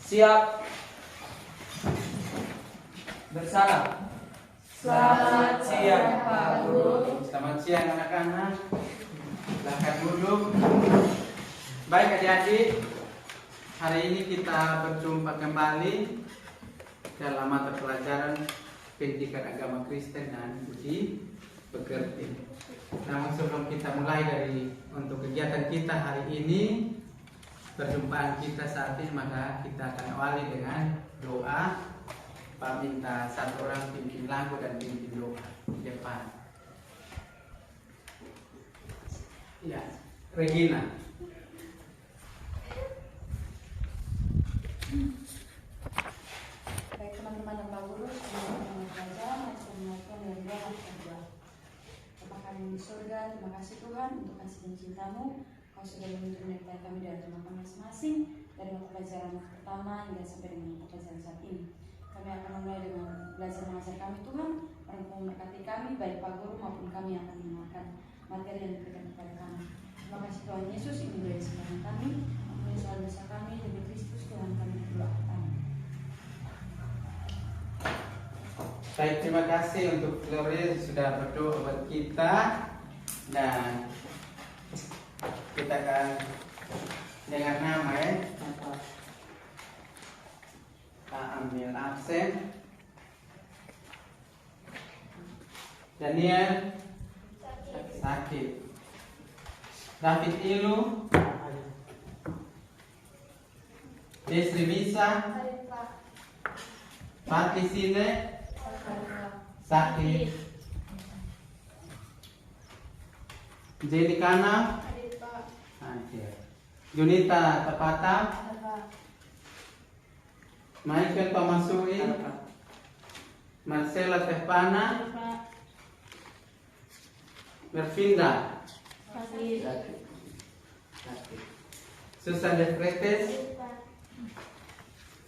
Siap. Bersalam. Selamat siang, Pak Guru. Selamat siang anak-anak. Silakan duduk. Baik adik-adik, hari ini kita berjumpa kembali dalam mata pelajaran Pendidikan Agama Kristen dan Budi Pekerti. Namun sebelum kita mulai untuk kegiatan kita hari ini, perjumpaan kita saat ini, maka kita akan awali dengan doa. Pak minta satu orang pimpin lagu dan pimpin doa di depan. Ya, Regina. Baik teman-teman dan Pak Guru, teman-teman pelajar, Assalamualaikum warahmatullahi wabarakatuh. Bapa kami di surga, terima kasih Tuhan untuk kasih dan cinta-Mu. Kau sudah menuntun menyertai kami dalam rumah masing-masing dari mata pelajaran pertama hingga sampai dengan mata pelajaran saat ini. Kami akan memulai dengan belajar mengajar kami Tuhan, Engkau memberkati kami, baik Pak Guru maupun kami yang akan mendengarkan materi yang diberikan kepada kami. Terima kasih Tuhan Yesus, ini dari sekarang kami, ampuni dosa dosa kami demi Kristus Tuhan kami berdoa. Amin. Baik, terima kasih untuk Gloria sudah berdoa buat kita, dan kita akan dengar nama ya. Kita ambil absen. Daniel sakit. David Ilu, Desri Misa, Pati Sine sakit. Jenny Kana, Junita Tapata, Michael Pamasui, Marcela Tepana, Mervinda, Susan De Fretes,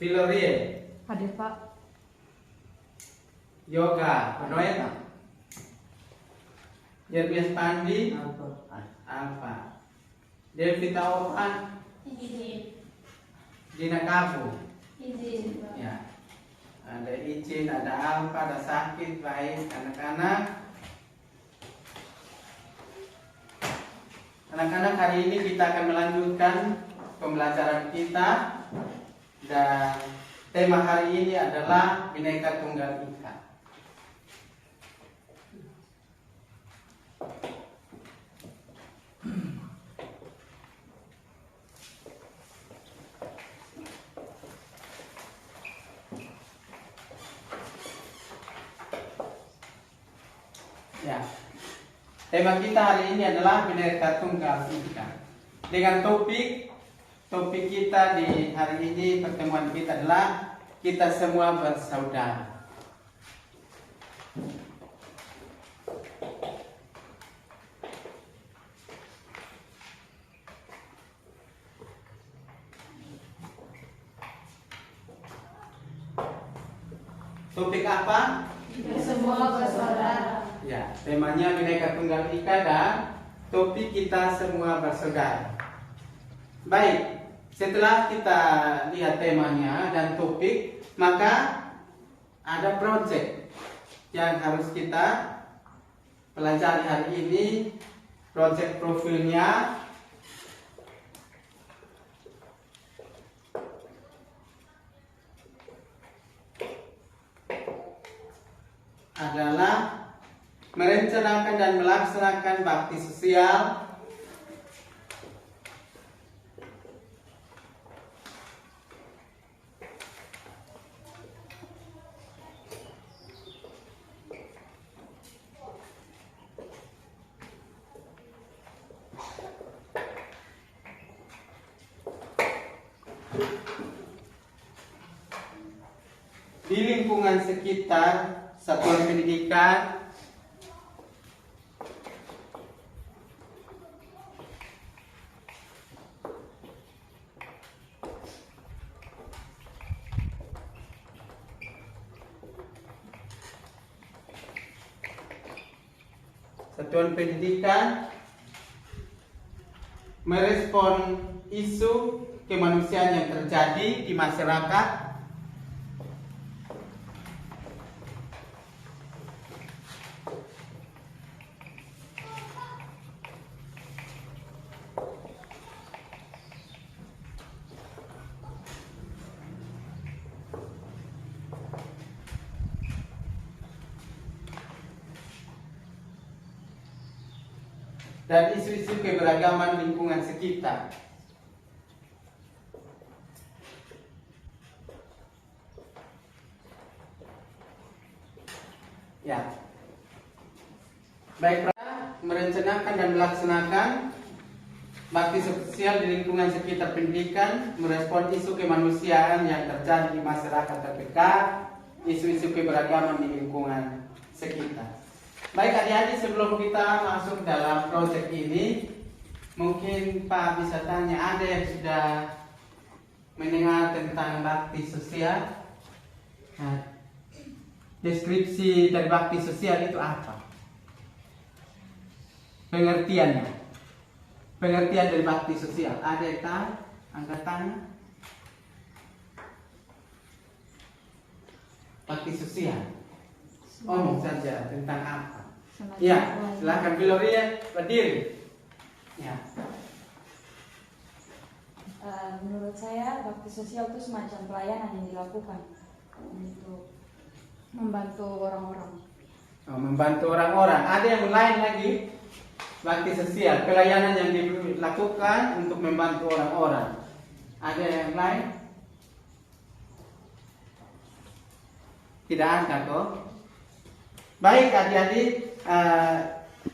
Filorie, Hadir Pak. Yoga Noel, Yerbias Pandi, Alfa, Devita Opan, Dina Kapu. Ya, ada izin, ada Alfa, ada sakit, baik anak-anak. Anak-anak, hari ini kita akan melanjutkan pembelajaran kita, dan tema hari ini adalah Bhinneka Tunggal Ika. Ya. Tema kita hari ini adalah Bhinneka Tunggal Ika. Dengan topik kita di hari ini, pertemuan kita adalah kita semua bersaudara. Topik apa? Kita semua bersaudara. Ya, temanya Bhinneka Tunggal Ika dan topik kita semua bersaudara. Baik, setelah kita lihat temanya dan topik, maka ada project yang harus kita pelajari hari ini. Project profilnya adalah merencanakan dan melaksanakan bakti sosial di lingkungan sekitar satuan pendidikan, satuan pendidikan merespon isu kemanusiaan yang terjadi di masyarakat. Dan isu-isu keberagaman lingkungan sekitar. Ya. Baik, merencanakan dan melaksanakan bakti sosial di lingkungan sekitar pendidikan, merespon isu kemanusiaan yang terjadi di masyarakat terdekat, isu-isu keberagaman di lingkungan sekitar. Baik adik-adik, sebelum kita masuk dalam proyek ini, mungkin Pak bisa tanya, ada yang sudah mendengar tentang bakti sosial? Nah, deskripsi dari bakti sosial itu apa? Pengertiannya. Pengertian dari bakti sosial. Ada yang tahu? Angkat tangan. Bakti sosial. Omong saja tentang apa? Ya, silakan Gloria berdiri. Ya. Menurut saya bakti sosial itu semacam pelayanan yang dilakukan untuk membantu orang-orang. Membantu orang-orang. Ada yang lain lagi? Bakti sosial, pelayanan yang dilakukan untuk membantu orang-orang. Ada yang lain? Tidak ada kok. Baik adik-adik,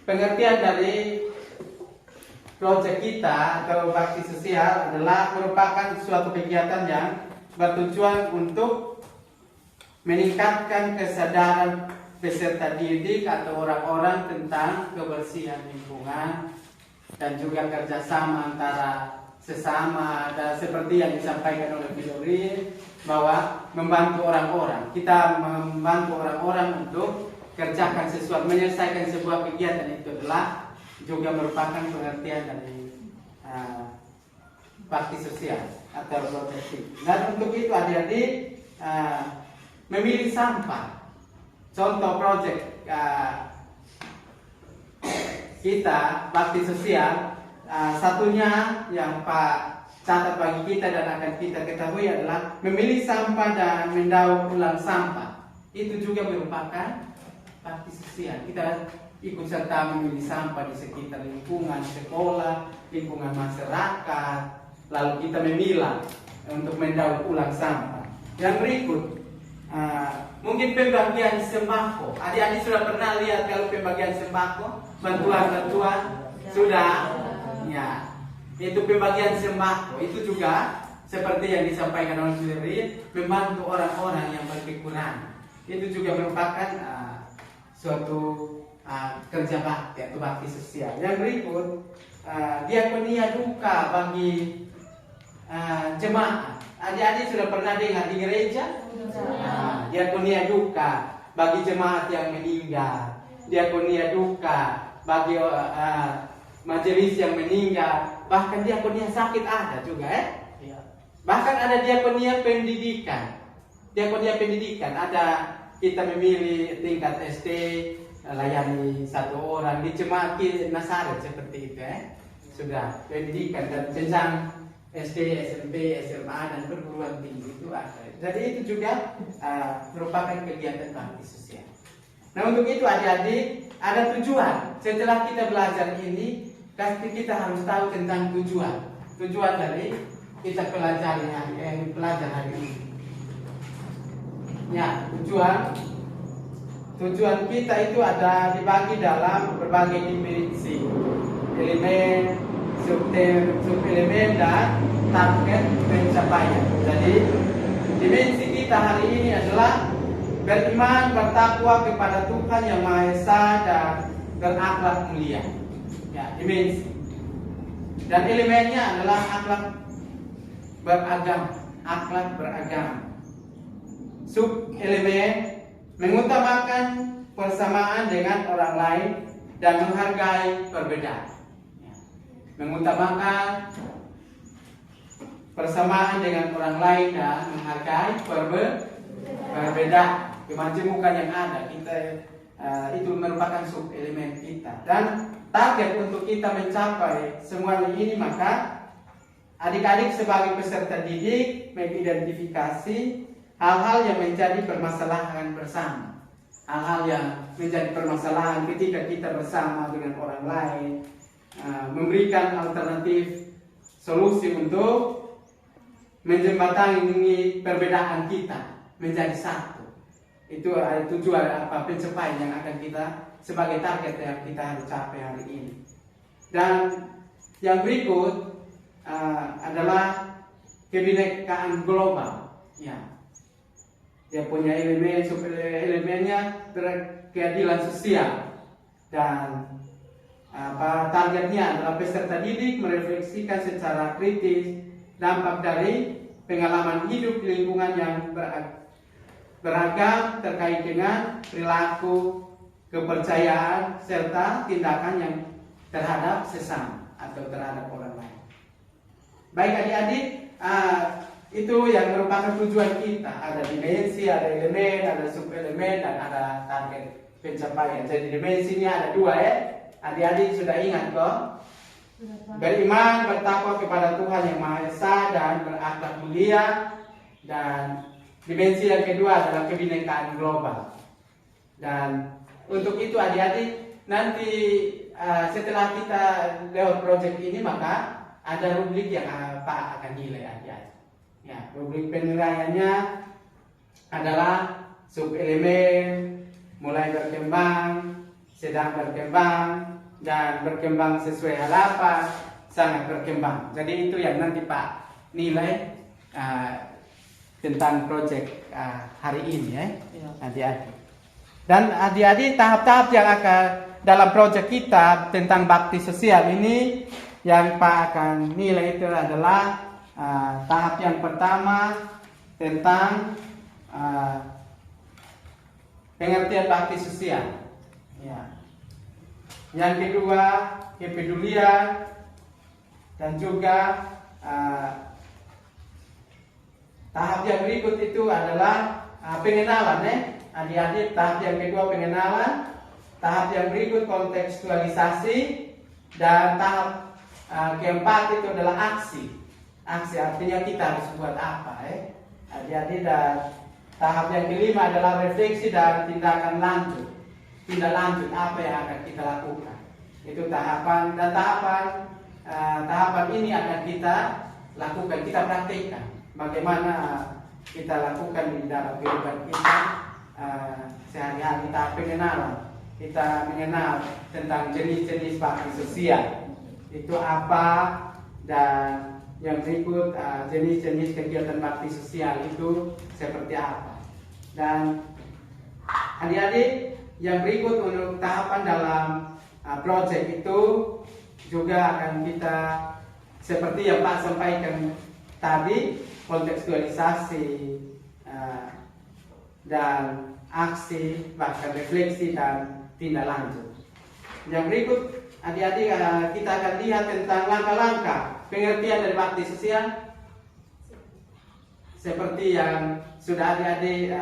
pengertian dari proyek kita atau bakti sosial adalah merupakan suatu kegiatan yang bertujuan untuk meningkatkan kesadaran peserta didik atau orang-orang tentang kebersihan lingkungan dan juga kerjasama antara sesama, dan seperti yang disampaikan oleh Bidori bahwa membantu orang-orang, kita membantu orang-orang untuk kerjakan sesuatu, menyelesaikan sebuah kegiatan, itu adalah juga merupakan pengertian dari bakti sosial atau proteksi. Dan untuk itu adik-adik memilih sampah. Contoh proyek kita bakti sosial, satunya yang Pak catat bagi kita dan akan kita ketahui adalah memilih sampah dan mendaur ulang sampah. Itu juga merupakan bakti sosial. Kita ikut serta memilih sampah di sekitar lingkungan sekolah, lingkungan masyarakat, lalu kita memilah untuk mendaur ulang sampah. Yang berikut, mungkin pembagian sembako. Adik-adik sudah pernah lihat kalau pembagian sembako, bantuan-bantuan? Sudah? Ya, itu pembagian sembako. Itu juga seperti yang disampaikan oleh Sudari, membantu orang-orang yang berkekurangan. Itu juga merupakan suatu kerja bakti atau bakti sosial. Yang berikut, diakonia duka bagi jemaat. Adik-adik sudah pernah dengar di gereja? Diakonia duka bagi jemaat yang meninggal, diakonia duka bagi majelis yang meninggal, bahkan diakonia sakit ada juga Bahkan ada diakonia pendidikan. Diakonia pendidikan ada, kita memilih tingkat SD, layani satu orang di jemaat Nasaret seperti itu Sudah pendidikan dan jenjang SD, SMP, SMA dan perguruan tinggi itu ada. Jadi itu juga merupakan kegiatan bakti sosial. Nah, untuk itu adik-adik ada tujuan. Setelah kita belajar ini, pasti kita harus tahu tentang tujuan. Tujuan dari kita pelajari hari ini. Ya, tujuan kita itu ada dibagi dalam berbagai dimensi, elemen, subelemen dan target pencapaian. Jadi dimensi kita hari ini adalah beriman, bertakwa kepada Tuhan Yang Maha Esa dan berakhlak mulia. Ya, dimensi. Dan elemennya adalah akhlak beragama. Sub elemen mengutamakan persamaan dengan orang lain dan menghargai perbedaan. Mengutamakan persamaan dengan orang lain dan menghargai perbedaan kemajemukan yang ada. Kita itu merupakan sub elemen kita, dan target untuk kita mencapai semuanya ini, maka adik-adik sebagai peserta didik mengidentifikasi hal-hal yang menjadi permasalahan bersama, hal-hal yang menjadi permasalahan ketika kita bersama dengan orang lain, memberikan alternatif solusi untuk menjembatani perbedaan kita menjadi satu. Itu tujuan pencapaian yang akan kita sebagai target yang kita harus capai hari ini. Dan yang berikut adalah kebinekaan global. Ya, dia punya elemen, elemennya keadilan sosial, dan targetnya adalah peserta didik merefleksikan secara kritis dampak dari pengalaman hidup di lingkungan yang beragam terkait dengan perilaku, kepercayaan, serta tindakan yang terhadap sesama atau terhadap orang lain. Baik adik-adik, itu yang merupakan tujuan kita. Ada dimensi, ada elemen, ada subelemen, dan ada target pencapaian. Jadi dimensinya ada 2 ya. Adik-adik sudah ingat kok? Beriman, bertakwa kepada Tuhan yang Maha Esa dan berakhlak mulia. Dan dimensi yang kedua adalah kebinekaan global. Dan untuk itu adik-adik, nanti setelah kita lewat project ini, maka ada rubrik yang Pak akan nilai adik-adik. Ya, rubrik penilaiannya adalah subelemen, mulai berkembang, sedang berkembang, dan berkembang sesuai harapan, sangat berkembang. Jadi itu yang nanti Pak nilai tentang proyek hari ini ya, adik-adik. Dan adik-adik, tahap-tahap yang akan dalam proyek kita tentang bakti sosial ini, yang Pak akan nilai itu adalah tahap yang pertama tentang pengertian bakti sosial. Ya. Yang kedua, kepedulian, dan juga tahap yang berikut itu adalah pengenalan adik-adik. Tahap yang kedua pengenalan, tahap yang berikut kontekstualisasi, dan tahap keempat itu adalah aksi. Aksi artinya kita harus buat apa adik-adik. Dan tahap yang kelima adalah refleksi dan tindakan lanjut. Tindak lanjut apa yang akan kita lakukan. Itu tahapan, dan tahapan ini akan kita lakukan, kita praktikkan. Bagaimana kita lakukan di dalam kehidupan kita sehari-hari. Tahap pengenalan, kita mengenal tentang jenis-jenis bakti sosial itu apa, dan yang berikut jenis-jenis kegiatan bakti sosial itu seperti apa. Dan adik-adik, yang berikut untuk tahapan dalam project itu juga akan kita seperti yang Pak sampaikan tadi, kontekstualisasi dan aksi, bahkan refleksi dan tindak lanjut. Yang berikut adik-adik, kita akan lihat tentang langkah-langkah pengertian dari bakti sosial. Seperti yang sudah adik-adik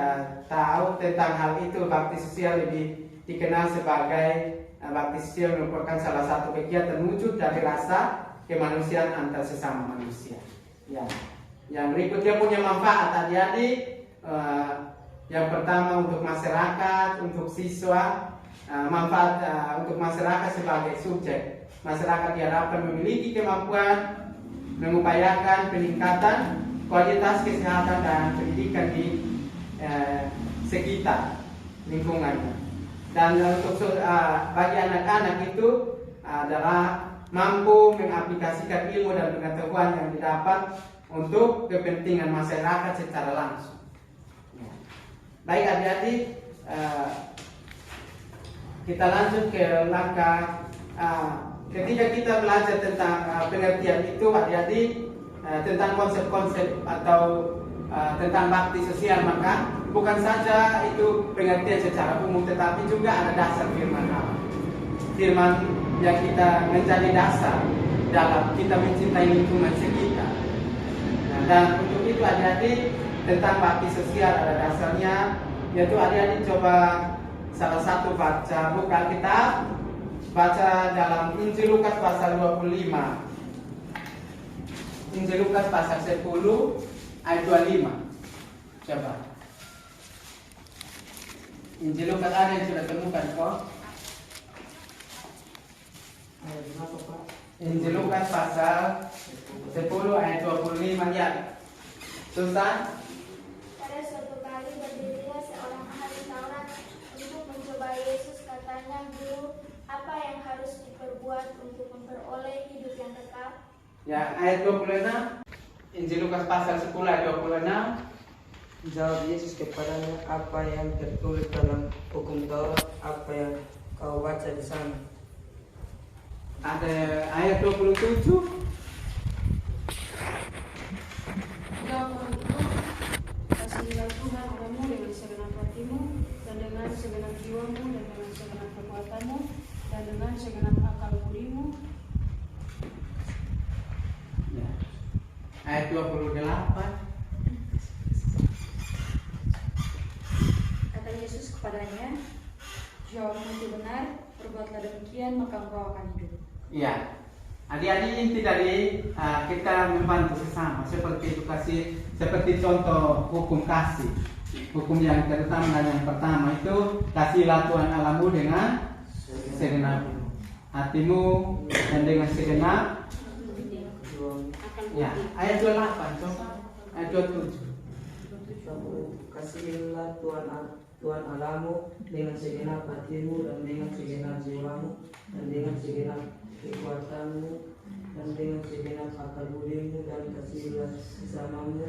tahu tentang hal itu, bakti sosial lebih dikenal sebagai bakti sosial merupakan salah satu kegiatan wujud dari rasa kemanusiaan antar sesama manusia. Ya. Yang berikutnya punya manfaat adik-adik. Yang pertama untuk masyarakat, untuk siswa. Manfaat untuk masyarakat sebagai subjek. Masyarakat diharapkan memiliki kemampuan mengupayakan peningkatan kualitas kesehatan dan pendidikan di sekitar lingkungannya. Dan untuk bagi anak-anak itu adalah mampu mengaplikasikan ilmu dan pengetahuan yang didapat untuk kepentingan masyarakat secara langsung. Baik adik-adik, kita lanjut ke langkah. Ketika kita belajar tentang pengertian itu adik-adik, tentang konsep-konsep atau tentang bakti sosial, maka bukan saja itu pengertian secara umum, tetapi juga ada dasar firman Allah. Firman yang kita menjadi dasar dalam kita mencintai lingkungan sekitar. dan untuk itu adik-adik tentang bakti sosial ada dasarnya, yaitu adik-adik coba salah satu baca buka kitab, baca dalam Injil Lukas pasal 25. Injil Lukas pasal 10 ayat 25. Coba. Injil Lukas ada yang sudah temukan kok? Injil Lukas pasal 10 ayat 25 ya. Susah? Pada suatu kali berdirilah seorang ahli Taurat untuk mencoba Yesus. Katanya, "Guru, apa yang harus diperbuat untuk memperoleh hidup yang kekal?" Ya, ayat 26. Injil Lukas pasal 10 ayat 26. Jawab Yesus kepadanya, apa yang tertulis dalam hukum Taurat, apa yang kau baca di sana? Ada ayat 27. Jawab orang itu, kasihilah Tuhan Allahmu dengan segenap hatimu, dan dengan segenap jiwamu, dan dengan segenap kekuatanmu, dan dengan segenap akal budimu. Ya. Ayat 28. Kata Yesus kepadanya, jawabmu itu benar, perbuatlah demikian maka engkau akan hidup. Ya, adik-adik inti dari kita membantu sesama seperti edukasi, seperti contoh hukum kasih. Hukum yang terutama dan yang pertama itu kasihilah Tuhan Allahmu dengan segenap hatimu dan dengan segenap. Ya, ayat 28 coba. Ayat 27. Kasihilah Tuhan Allahmu dengan segenap hatimu dan dengan segenap jiwamu dan dengan segenap kekuatanmu dan dengan segenap akal budimu, dan kasihilah sesamamu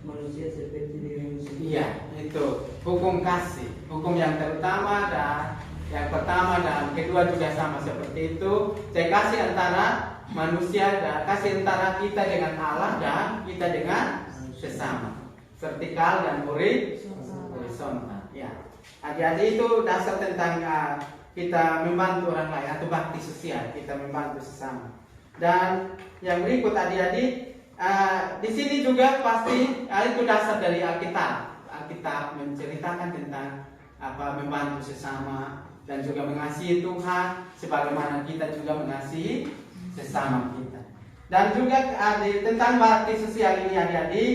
manusia seperti dirimu sendiri. Iya, itu hukum kasih, hukum yang terutama dan yang pertama dan kedua juga sama seperti itu. Saya kasih antara manusia dan kasih antara kita dengan Allah dan kita dengan sesama, vertikal dan horizontal. Ya, adik-adik itu dasar tentang kita membantu orang lain atau bakti sosial, kita membantu sesama. Dan yang berikut adik-adik, di sini juga pasti itu dasar dari Alkitab. Alkitab menceritakan tentang membantu sesama dan juga mengasihi Tuhan sebagaimana kita juga mengasihi sesama kita. Dan juga tentang bakti sosial ini adik-adik,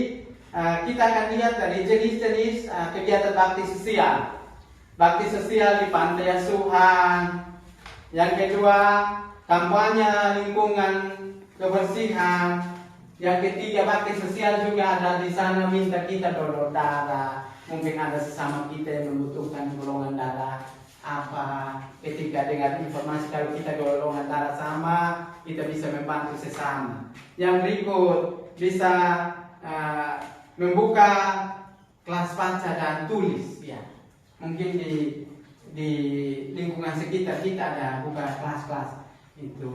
kita akan lihat dari jenis-jenis kegiatan bakti sosial. Bakti sosial di pantai asuhan. Yang kedua, kampanye lingkungan kebersihan. Yang ketiga, bakti sosial juga ada di sana minta kita donor darah. Mungkin ada sesama kita yang membutuhkan golongan darah apa. Ketika dengar informasi kalau kita golongan darah sama, kita bisa membantu sesama. Yang berikut bisa membuka kelas baca dan tulis. Ya, mungkin di lingkungan sekitar kita ada buka kelas-kelas itu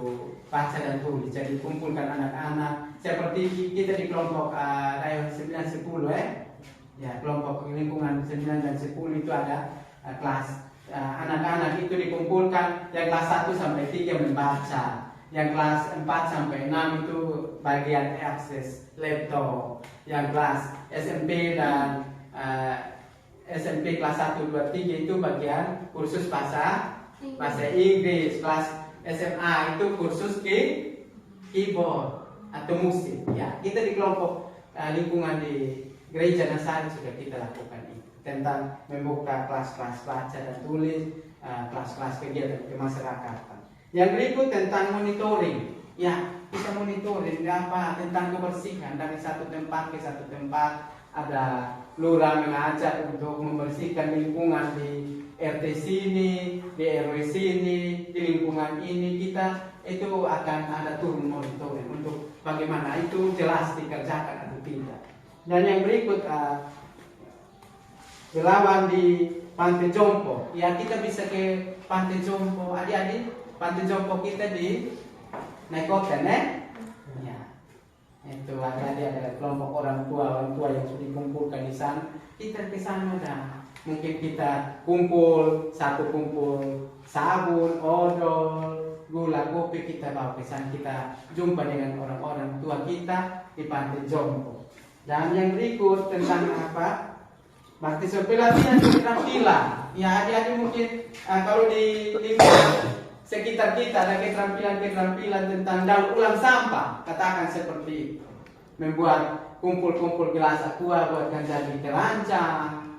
baca dan tulis. Jadi kumpulkan anak-anak seperti kita di kelompok daerah 9-10 ya, kelompok lingkungan 9 dan 10 itu ada kelas anak-anak itu dikumpulkan. Yang kelas 1 sampai 3 membaca, yang kelas 4 sampai 6 itu bagian akses laptop, yang kelas SMP dan SMP kelas 1, 2, 3 itu bagian kursus bahasa Inggris. Kelas SMA itu kursus keyboard atau musik. Ya, kita di kelompok lingkungan di gereja Nasaret sudah kita lakukan itu tentang membuka kelas-kelas baca dan tulis, kelas-kelas kegiatan kemasyarakatan. Yang berikut tentang monitoring. Ya, kita monitoring tentang kebersihan dari satu tempat ke satu tempat. Ada lurah mengajak untuk membersihkan lingkungan di RT sini, di RW sini, di lingkungan ini. Kita itu akan ada turun monitoring untuk bagaimana itu jelas dikerjakan atau tidak. Dan yang berikut relawan di Pantai Jompo. Ya, kita bisa ke Pantai Jompo. Adik-adik, Pantai Jompo kita di Naikoten ya. Itu ada kelompok orang tua yang sudah dikumpulkan di sana. Kita ke sana dan mungkin kita kumpul sabun, odol, gula, kopi, kita bawa ke sana. Kita jumpa dengan orang-orang tua kita di Pantai Jompo. Dan yang berikut tentang apa? Bakti pelatihan keterampilan. Ya, adik-adik mungkin kalau di lingkungan sekitar kita ada keterampilan tentang daur ulang sampah. Katakan seperti membuat kumpul-kumpul gelas aqua buatkan jadi terancang.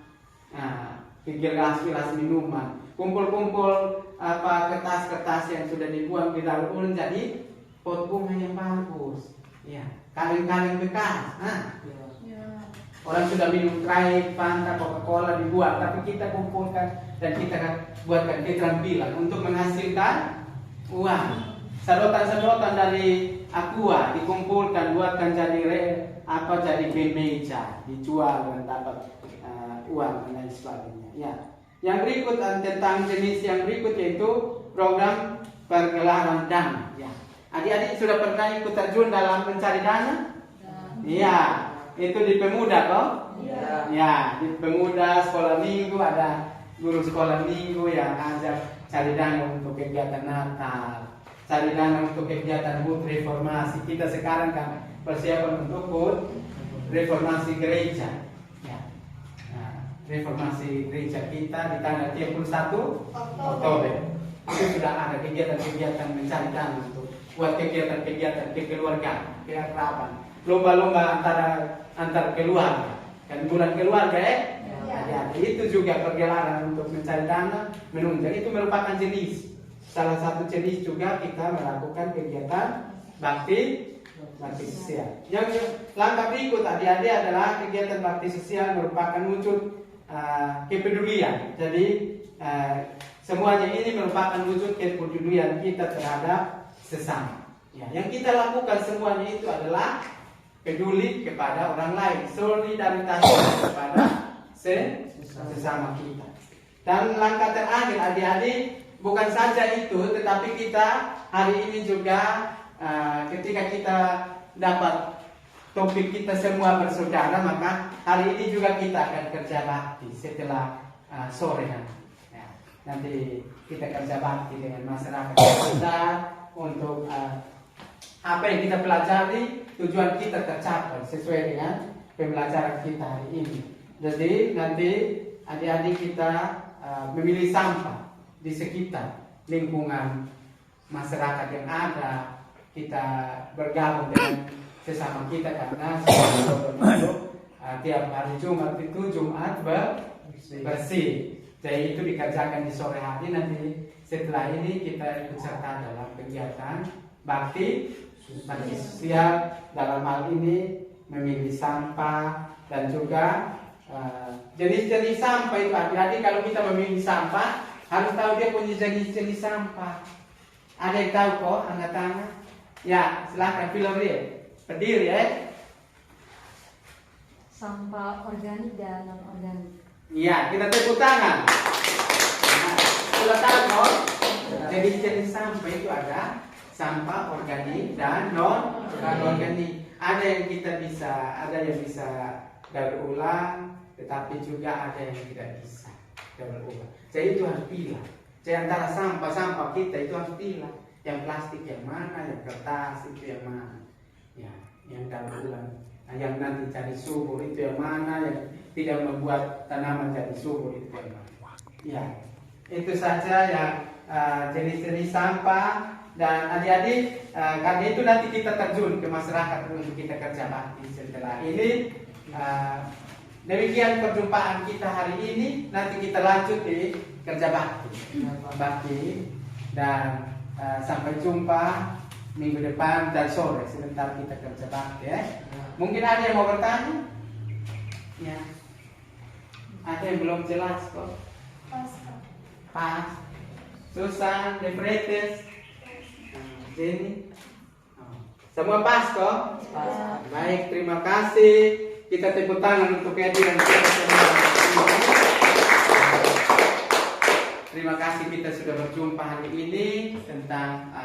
Gelas-gelas minuman. Kumpul-kumpul kertas-kertas yang sudah dibuang di daur ulang jadi pot bunga yang bagus. Ya, kaleng-kaleng bekas. Orang sudah minum Sprite, Fanta, Coca-Cola dibuat, tapi kita kumpulkan dan kita buatkan keterampilan untuk menghasilkan uang. Sedotan-sedotan dari aqua dikumpulkan, buatkan jadi jadi kemeja, dijual dan dapat uang dan lain sebagainya. Ya. Yang berikut tentang jenis yang berikut yaitu program pergelaran dana. Ya. Adik-adik sudah pernah ikut terjun dalam mencari dana? Iya. Itu di pemuda toh? Iya. Ya, di pemuda sekolah minggu ada guru sekolah minggu yang ajak cari dana untuk kegiatan Natal, cari dana untuk kegiatan HUT reformasi. Kita sekarang kan persiapan untuk HUT reformasi gereja. Ya. Nah, reformasi gereja kita di tanggal 31 Oktober. Itu sudah ada kegiatan-kegiatan mencari dana untuk buat kegiatan-kegiatan kekeluargaan, keakraban. Lomba-lomba antar keluarga, kan bulan keluarga ya. Itu juga pergelaran untuk mencari dana, menunjang. Itu merupakan jenis. Salah satu jenis juga kita melakukan kegiatan bakti sosial. Yang langkah berikut adik-adik adalah kegiatan bakti sosial merupakan wujud kepedulian. Jadi semuanya ini merupakan wujud kepedulian kita terhadap sesama. Ya, yang kita lakukan semuanya itu adalah peduli kepada orang lain, solidaritas kepada sesama kita. Dan langkah terakhir adik-adik, bukan saja itu, tetapi kita hari ini juga ketika kita dapat topik kita semua bersaudara, maka hari ini juga kita akan kerja bakti setelah sore nanti. Ya, nanti kita kerja bakti dengan masyarakat kita untuk apa yang kita pelajari, tujuan kita tercapai sesuai dengan pembelajaran kita hari ini. Jadi nanti adik-adik kita memilih sampah di sekitar lingkungan masyarakat yang ada. Kita bergabung dengan sesama kita karena tiap hari Jumat itu Jumat bersih. Jadi itu dikerjakan di sore hari. Nanti setelah ini kita ikut serta dalam kegiatan bakti sosial, dalam hal ini memilih sampah dan juga jenis-jenis sampah itu. Adik-adik kalau kita memilih sampah harus tahu dia punya jenis-jenis sampah. Ada yang tahu kok? Angkat tangan. Ya, silahkan Filomri, berdiri ya. Sampah organik dan non organik. Iya, kita tepuk tangan. Nah, sudah tahu kok? Jenis-jenis sampah itu ada sampah organik dan non organik. Ada yang kita bisa, ada yang bisa daur ulang, tetapi juga ada yang tidak bisa daur ulang. Jadi itu harus pilih. Jadi antara sampah kita itu harus pilih. Yang plastik yang mana, yang kertas itu yang mana. Ya, yang daur ulang. Nah, yang nanti jadi subur itu yang mana, yang tidak membuat tanaman jadi subur itu yang mana. Ya, itu saja yang jenis-jenis sampah. Dan adik-adik, karena itu nanti kita terjun ke masyarakat untuk kita kerja bakti setelah ini. Demikian perjumpaan kita hari ini. Nanti kita lanjut di kerja bakti. Dan sampai jumpa minggu depan dan sore sebentar kita kerja bakti ya. Mungkin ada yang mau bertanya? Ya. Ada yang belum jelas kok? Pas. Susan, Defretes, Jenny. Semua pas kok? Pas. Baik, terima kasih. Kita tepuk tangan untuk Edi dan kita semua. Terima kasih kita sudah berjumpa hari ini tentang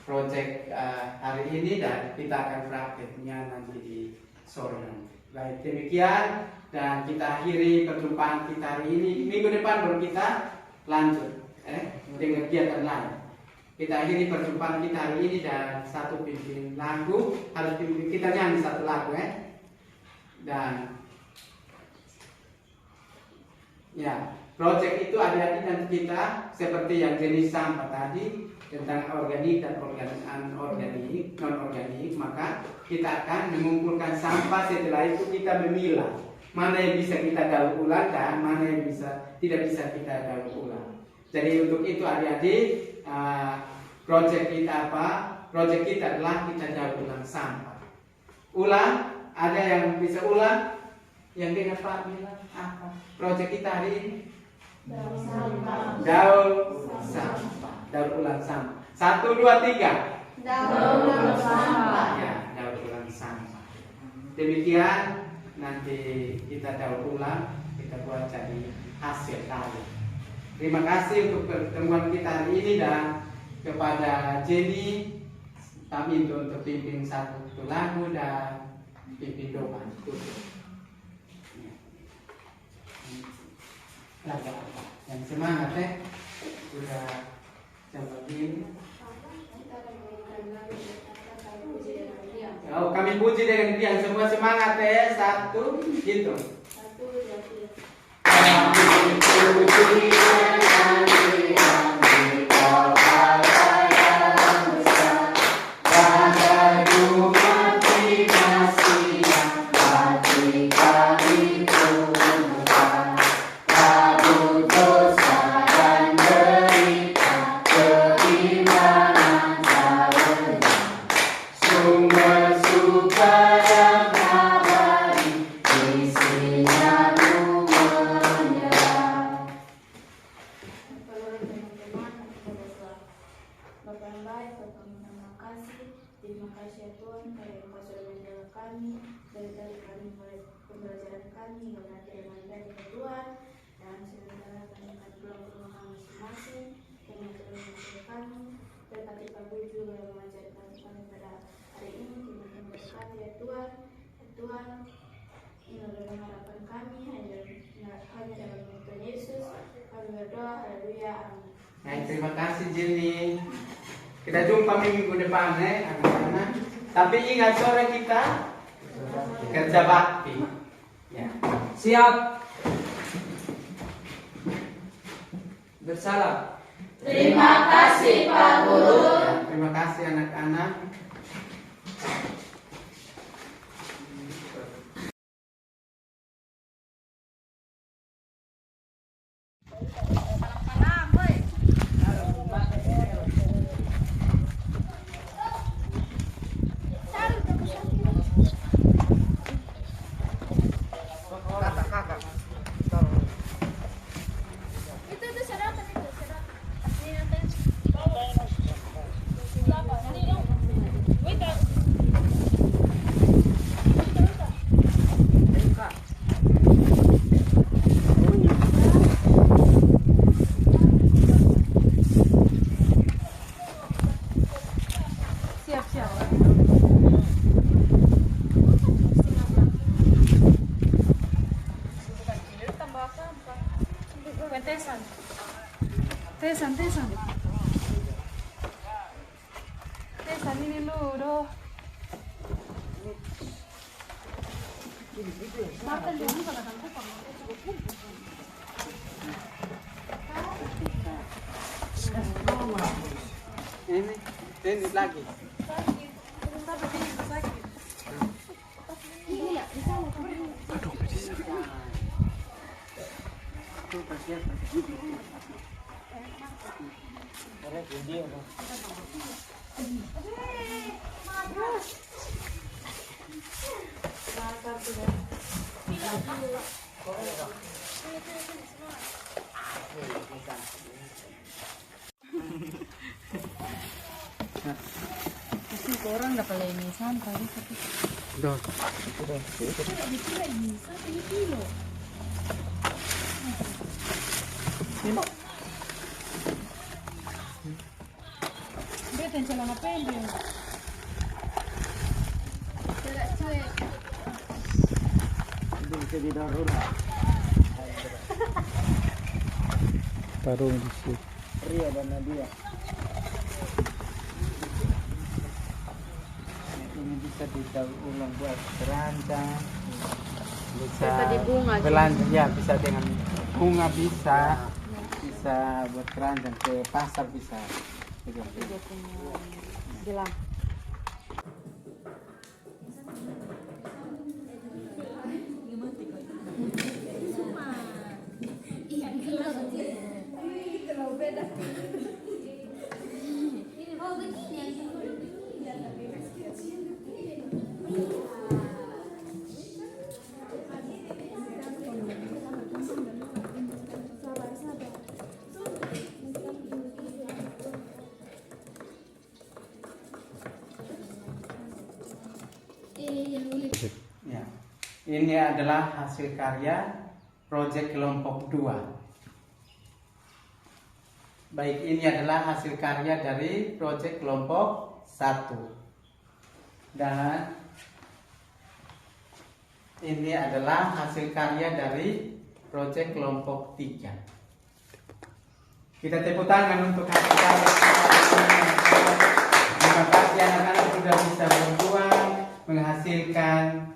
proyek hari ini dan kita akan prakteknya nanti di sore nanti. Baik, demikian dan kita akhiri perjumpaan kita hari ini. Minggu depan baru kita lanjut dengan kegiatan lain. Kita akhiri perjumpaan kita hari ini dan satu pimpin lagu. Harus pimpin kita nyanyi satu lagu Dan ya, proyek itu adik-adik dan kita seperti yang jenis sampah tadi tentang organik dan non-organik, maka kita akan mengumpulkan sampah. Setelah itu kita memilah mana yang bisa kita daur ulang dan mana yang tidak bisa kita daur ulang. Jadi untuk itu adik-adik, proyek kita apa? Proyek kita adalah kita daur ulang sampah. Ulang, ada yang bisa ulang? Yang dengan Pak bilang apa? Proyek kita hari ini daur sampah, daur ulang sampah. 1, 2, 3. Daur ulang sampah. Ya, daur ulang sampah. Demikian nanti kita daur ulang, kita buat jadi hasil karya. Terima kasih untuk pertemuan kita hari ini, dan kepada Jenny kami untuk pimpin satu lagu dan pimpin doa. Lagu apa? Yang semangat sudah jam begini. Oh, kami puji dengan diam, semua semangat 1, gitu. 1, 2, 3. Kami puji dengan diam di Kalbar yang besar, dan rumah kasih hati kami penuhkan. Kabut dosa dan derita, keimanan salahnya, sumber suka yang abadi, isinya menyerah. Bapa yang baik, Bapa yang terima kasih. Terima kasih ya Tuhan, karena Engkau sudah menjaga kami dari kami mulai pembelajaran kami hingga nanti dengan dari Tuhan. Dan sementara kami akan pulang ke rumah kami masing-masing, kami sudah menjaga kami. Tetapi Pak Guru juga yang mengajarkan kami pada hari ini, kami berkati ya Tuhan. Ya Tuhan, ini adalah harapan kami hanya dalam Tuhan Yesus. Kami berdoa, haleluya, amin. Baik, terima kasih Jenny. Kita jumpa minggu depan anak-anak. Tapi ingat sore kita kerja bakti. Ya. Siap. Bersalam. Terima kasih Pak Guru. Ya, terima kasih anak-anak. Itu sarapan itu, sarapan. Tesan ini lho. Makan dulu kalau kamu Ini lagi. Orang dapat ini sampah di situ. Dor. Dia ten celana pendek. Itu bisa didaur. Taruh di situ. Ria dan Nadia. Ini bisa didaur ulang buat terancang. bisa Tadi bunga, belanja, ya bisa dengan bunga, bisa buat keranjang, ke pasar bisa. Dia punya gelang. Ya. Ini adalah hasil karya proyek kelompok 2. Baik, ini adalah hasil karya dari proyek kelompok 1. Dan ini adalah hasil karya dari proyek kelompok 3. Kita tepuk tangan untuk hasil karya. Terima kasih anak-anak sudah bisa berjuang menghasilkan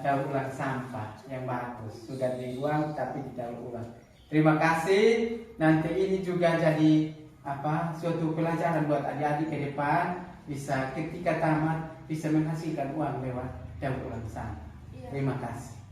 daur ulang sampah yang bagus. Sudah dibuang tapi didaur ulang. Terima kasih. Nanti ini juga jadi suatu pelajaran buat adik-adik ke depan, bisa ketika tamat bisa menghasilkan uang lewat daur ulang sampah. Terima kasih.